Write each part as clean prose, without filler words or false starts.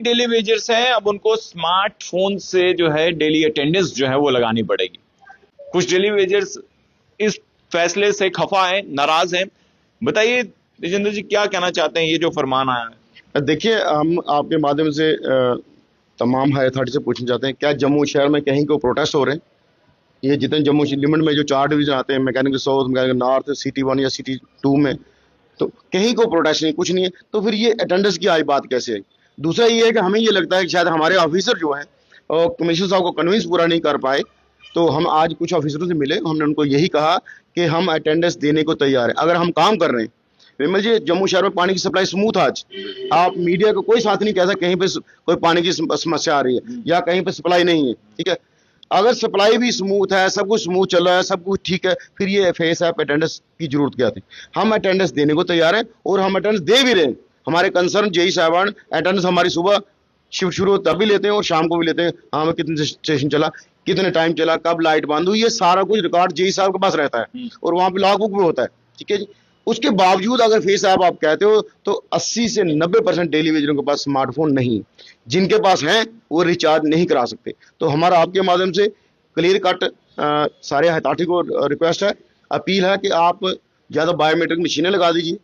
Daily wagers हैं, अब उनको स्मार्टफोन से जो है डेली अटेंडेंस जो है वो लगानी पड़ेगी। कुछ डेली वेजर्स इस फैसले से खफा हैं, नाराज हैं। बताइए तेजिंदर जी, क्या कहना चाहते हैं ये जो फरमान आया है? देखिए, हम आपके माध्यम से तमाम हाई अथॉरिटी से पूछना चाहते हैं, क्या जम्मू शहर में कहीं को प्रोटेस्ट हो रहे हैं? ये जितने जम्मू लिमिट में जो 4 डिवीजन आते हैं, mechanical south, mechanical north, city 1 या सिटी 2 में, तो कहीं को प्रोटेस्ट नहीं, कुछ नहीं है। तो फिर ये अटेंडेंस की आई बात कैसे है? दूसरा ये है कि हमें ये लगता है कि शायद हमारे ऑफिसर जो हैं कमिश्नर साहब को कन्विंस पूरा नहीं कर पाए। तो हम आज कुछ ऑफिसरों से मिले, हमने उनको यही कहा कि हम अटेंडेंस देने को तैयार हैं अगर हम काम कर रहे हैं। विमल जी, जम्मू शहर में पानी की सप्लाई स्मूथ आज, आप मीडिया को कोई साथ नहीं कह सकते कहीं पे कोई पानी की समस्या आ रही है या कहीं पे सप्लाई नहीं है। ठीक है, अगर सप्लाई भी स्मूथ है, सब कुछ स्मूथ चल रहा है, सब कुछ ठीक है, फिर ये फेस ऐप अटेंडेंस की जरूरत क्या थी? हम अटेंडेंस देने को तैयार हैं और हम अटेंडेंस दे भी रहे हैं। हमारे कंसर्न जेई साहबान अटेंडेंस हमारी सुबह शिफ्ट शुरू तब भी लेते हैं और शाम को भी लेते हैं। हाँ, कितने स्टेशन चला, कितने टाइम चला, कब लाइट बंद हुई, ये सारा कुछ रिकॉर्ड जेई साहब के पास रहता है और वहां पे लॉग बुक भी होता है। ठीक है जी, उसके बावजूद अगर फेस ऐप आप कहते हो तो 80 से 90% डेली वेजरों के पास स्मार्टफोन नहीं, जिनके पास हैं वो रिचार्ज नहीं करा सकते। तो हमारा आपके माध्यम से क्लियर कट सारे अथॉरिटी को रिक्वेस्ट है, अपील है कि आप ज़्यादा बायोमेट्रिक मशीनें लगा दीजिए,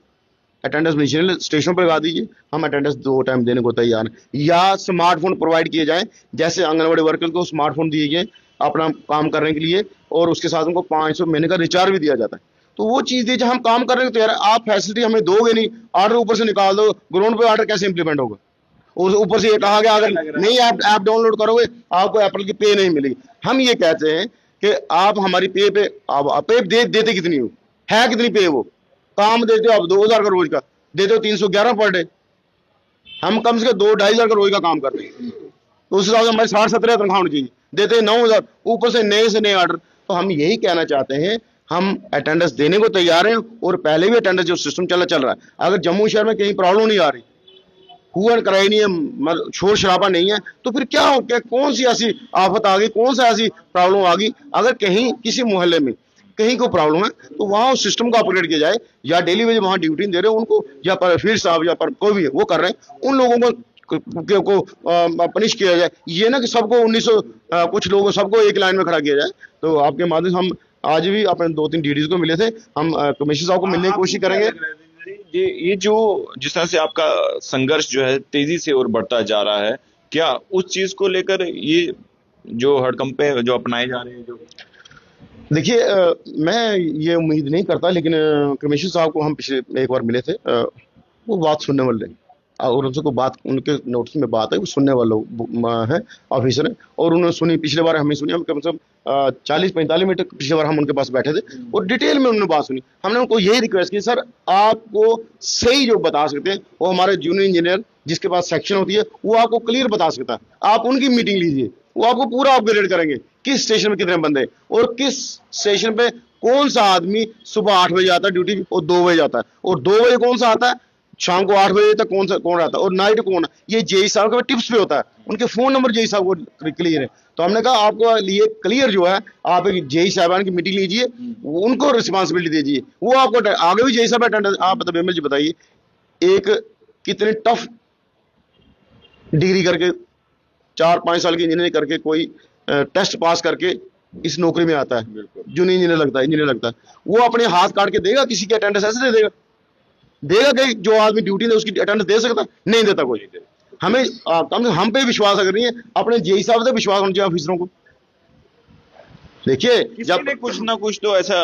अटेंडेंस मशीनें स्टेशनों पर लगा दीजिए। हम अटेंडेंस 2 टाइम देने को तैयार हैं, या स्मार्टफोन प्रोवाइड किए जाएं, जैसे आंगनबाड़ी वर्कर को स्मार्टफोन दिए गए अपना काम करने के लिए, और उसके साथ उनको 500 महीने का रिचार्ज भी दिया जाता है। तो वो चीज़ दीजिए, हम काम करने को तैयार है। आप फैसिलिटी हमें दोगे नहीं, ऑर्डर ऊपर से निकाल दो, ग्राउंड पे ऑर्डर कैसे इंप्लीमेंट होगा? और ऊपर से ये कहा गया अगर नहीं ऐप डाउनलोड करोगे आपको एप्पल की पे नहीं मिलेगी। हम ये कहते हैं कि आप हमारी पे पे आप पे देते कितनी हो, है कितनी पे? वो काम देते हो आप 2000 का रोज का, देते हो 311 पर डे। हम कम से कम 2-2.5 हजार का रोज का काम करते हैं, तो उस हिसाब से हमारे 60-70 तनख्वाह होनी चाहिए, देते हैं 9,000, ऊपर से नए ऑर्डर। तो हम यही कहना चाहते हैं, हम अटेंडेंस देने को तैयार हैं और पहले भी अटेंडेंस जो सिस्टम चल रहा है, अगर जम्मू शहर में कहीं प्रॉब्लम नहीं आ रही, हुआ कराई नहीं है, शोर शराबा नहीं है, तो फिर क्या हो, क्या कौन सी ऐसी आफत आ गई, कौन सा ऐसी प्रॉब्लम आ गई? अगर कहीं किसी मोहल्ले में कहीं को प्रॉब्लम है तो वहां उस सिस्टम को अपग्रेड किया जाए, या डेली वेज वहां ड्यूटी दे रहे हो उनको, या पर फील्ड साहब या पर कोई भी वो कर रहे हैं, उन लोगों को पनिश किया जाए। ये ना कि सबको 1900 कुछ लोगों सबको एक लाइन में खड़ा किया जाए। तो आपके माध्यम से हम आज भी अपने 2-3 डीडीज को मिले थे, हम कमिश्नर साहब को मिलने की कोशिश करेंगे। ये जो जिस तरह से आपका संघर्ष जो है तेजी से और बढ़ता जा रहा है, क्या उस चीज को लेकर ये जो हड़कंपे जो अपनाए जा रहे हैं जो? देखिए, मैं ये उम्मीद नहीं करता, लेकिन कमिश्नर साहब को हम पिछले एक बार मिले थे, वो बात सुनने वाले हैं, और उनसे कोई बात उनके नोटिस में बात है, वो सुनने वाले हैं, ऑफिसर हैं, और उन्होंने सुनी। पिछले बार हमें सुनी, हम कम से कम 40-45 मिनट पिछले बार हम उनके पास बैठे थे और डिटेल में उन्होंने बात सुनी। हमने उनको यही रिक्वेस्ट की, सर आपको सही जो बता सकते हैं वो हमारे जूनियर इंजीनियर जिसके पास सेक्शन होती है वो आपको क्लियर बता सकता है। आप उनकी मीटिंग लीजिए, वो आपको पूरा अपग्रेड करेंगे, किस स्टेशन में कितने बंदे और किस स्टेशन पे कौन सा आदमी सुबह 8 बजे आता है ड्यूटी और 2 बजे आता है, और 2 बजे कौन सा आता है, शाम को 8 बजे तक कौन रहता है, और नाइट कौन है। ये जेई साहब के टिप्स पे होता है, उनके फोन नंबर जेई साहब को क्लियर है। तो हमने कहा आपको लिए क्लियर जो है, आप एक जेई साहबान की मीटिंग लीजिए, उनको रिस्पॉन्सिबिलिटी दीजिए, वो आपको आगे भी जेई साहब अटेंडेंस। आप मतलब जी बताइए, एक कितने टफ डिग्री करके 4-5 साल की इंजीनियरिंग करके कोई टेस्ट पास करके इस नौकरी में आता है, जूनियर इंजीनियर लगता है, वो अपने हाथ काट के देगा किसी की अटेंडेंस? ऐसे दे देगा कि जो आदमी ड्यूटी में उसकी अटेंडेंस दे सकता? नहीं देता कोई। हमें कम से हम पे विश्वास अगर नहीं है, अपने जेई साहब से विश्वास होना चाहिए ऑफिसरों को। देखिए, जब ने कुछ ना कुछ तो ऐसा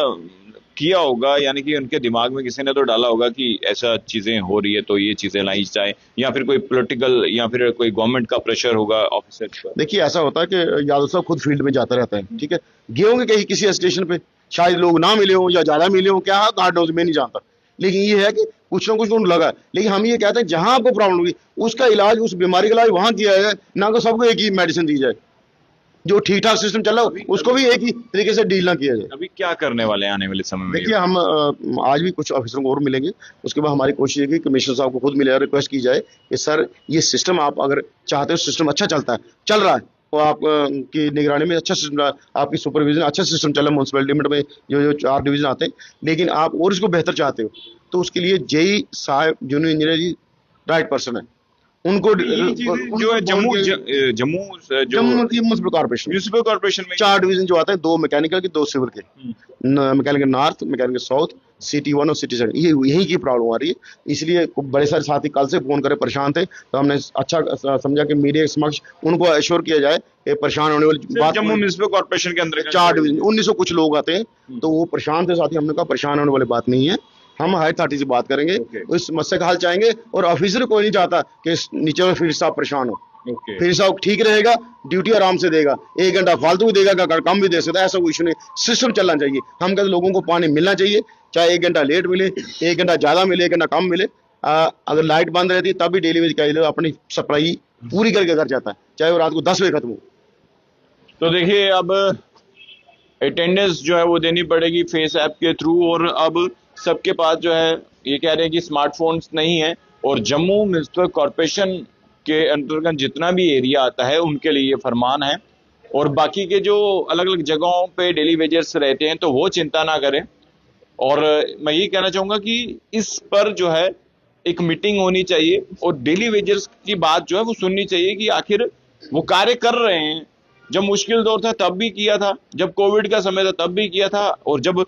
किया होगा, यानी कि उनके दिमाग में किसी ने तो डाला होगा कि ऐसा चीजें हो रही है तो ये चीजें लाई जाए, या फिर कोई पॉलिटिकल या फिर कोई गवर्नमेंट का प्रेशर होगा ऑफिसर पर। देखिए, ऐसा होता है कि यादव साहब खुद फील्ड में जाता रहता है, ठीक है, गए होंगे कहीं किसी स्टेशन पे, शायद लोग ना मिले हों या ज्यादा मिले हों, क्या हार्ड नोज में नहीं जानता, लेकिन ये है कि कुछ ना कुछ उनको लगा है। लेकिन हम ये कहते हैं जहां आपको प्रॉब्लम होगी उसका इलाज, उस बीमारी का इलाज वहां किया जाए, ना कि सबको एक ही मेडिसिन दी जाए। जो ठीक ठाक सिस्टम चल रहा है उसको भी एक ही तरीके से डील ना किया जाए। अभी क्या करने वाले हैं आने वाले समय में? देखिए, हम आज भी कुछ ऑफिसरों को और मिलेंगे, उसके बाद हमारी कोशिश है कि कमिश्नर साहब को खुद मिले, रिक्वेस्ट की जाए कि सर ये सिस्टम आप अगर चाहते हो, सिस्टम अच्छा चल रहा है, तो आप की निगरानी में अच्छा सिस्टम, आपकी सुपरविजन अच्छा सिस्टम चल रहा है म्यूनसिपैलिटी लिमिट में जो 4 डिवीजन आते हैं, लेकिन आप और इसको बेहतर चाहते हो, तो उसके लिए जेई साहब जूनियर इंजीनियर जी राइट पर्सन है। उनको ये चीजें जो है जम्मू जो Jammu municipal corporation municipal corporation में 4 डिवीजन जो आते हैं, 2 मैकेनिकल के 2 सिविल के, mechanical north, mechanical south, city 1 और सिटी 7, ये यही की प्रॉब्लम आ रही है। इसलिए बड़े सारे साथी कल से फोन करे परेशान थे, तो हमने अच्छा समझा कि मीडिया के समक्ष उनको एश्योर किया जाए कि परेशान होने वाली बात जम्मू म्यूनिसिपल कॉर्पोरेशन के अंदर 4 डिवीजन 1900 कुछ लोग आते हैं, तो वो परेशान थे साथी। हमने कहा परेशान होने वाली बात नहीं है, हम हायर अथॉरिटी से बात करेंगे, उस समस्या का हल चाहेंगे। और ऑफिसर कोई नहीं चाहता कि नीचे में फील्ड साहब परेशान हो, फील्ड साहब ठीक रहेगा, ड्यूटी आराम से देगा, 1 घंटा फालतू भी देगा, कम भी दे सकता है, ऐसा कोई इशू नहीं। सिस्टम चलना चाहिए। हम कहते लोगों को पानी मिलना चाहिए, चाहे 1 घंटा लेट मिले, 1 घंटा ज्यादा मिले, 1 घंटा कम मिले। अगर लाइट बंद रहती है तब भी डेली वेज का अपनी सप्लाई पूरी करके घर जाता है, चाहे वो रात को 10 बजे खत्म हो। तो देखिए, अब अटेंडेंस जो है वो देनी पड़ेगी फेस ऐप के थ्रू, और अब सबके पास जो है ये कह रहे हैं कि स्मार्टफोन्स नहीं है, और जम्मू म्यूनिसिपल कॉर्पोरेशन के अंतर्गत जितना भी एरिया आता है उनके लिए ये फरमान है। और बाकी के जो अलग अलग जगहों पे डेली वेजर्स रहते हैं तो वो चिंता ना करें। और मैं यही कहना चाहूंगा कि इस पर जो है एक मीटिंग होनी चाहिए, और डेली वेजर्स की बात जो है वो सुननी चाहिए कि आखिर वो कार्य कर रहे हैं। जब मुश्किल दौर था तब भी किया था, जब कोविड का समय था तब भी किया था, और जब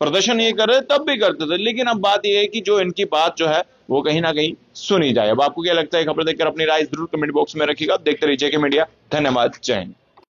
प्रदर्शन ये कर रहे तब भी करते थे। लेकिन अब बात यह है कि जो इनकी बात जो है वो कहीं ना कहीं सुनी जाए। अब आपको क्या लगता है, खबर देखकर अपनी राय जरूर कमेंट बॉक्स में रखिएगा। देखते रहिए जेके मीडिया। धन्यवाद, जय हिंद।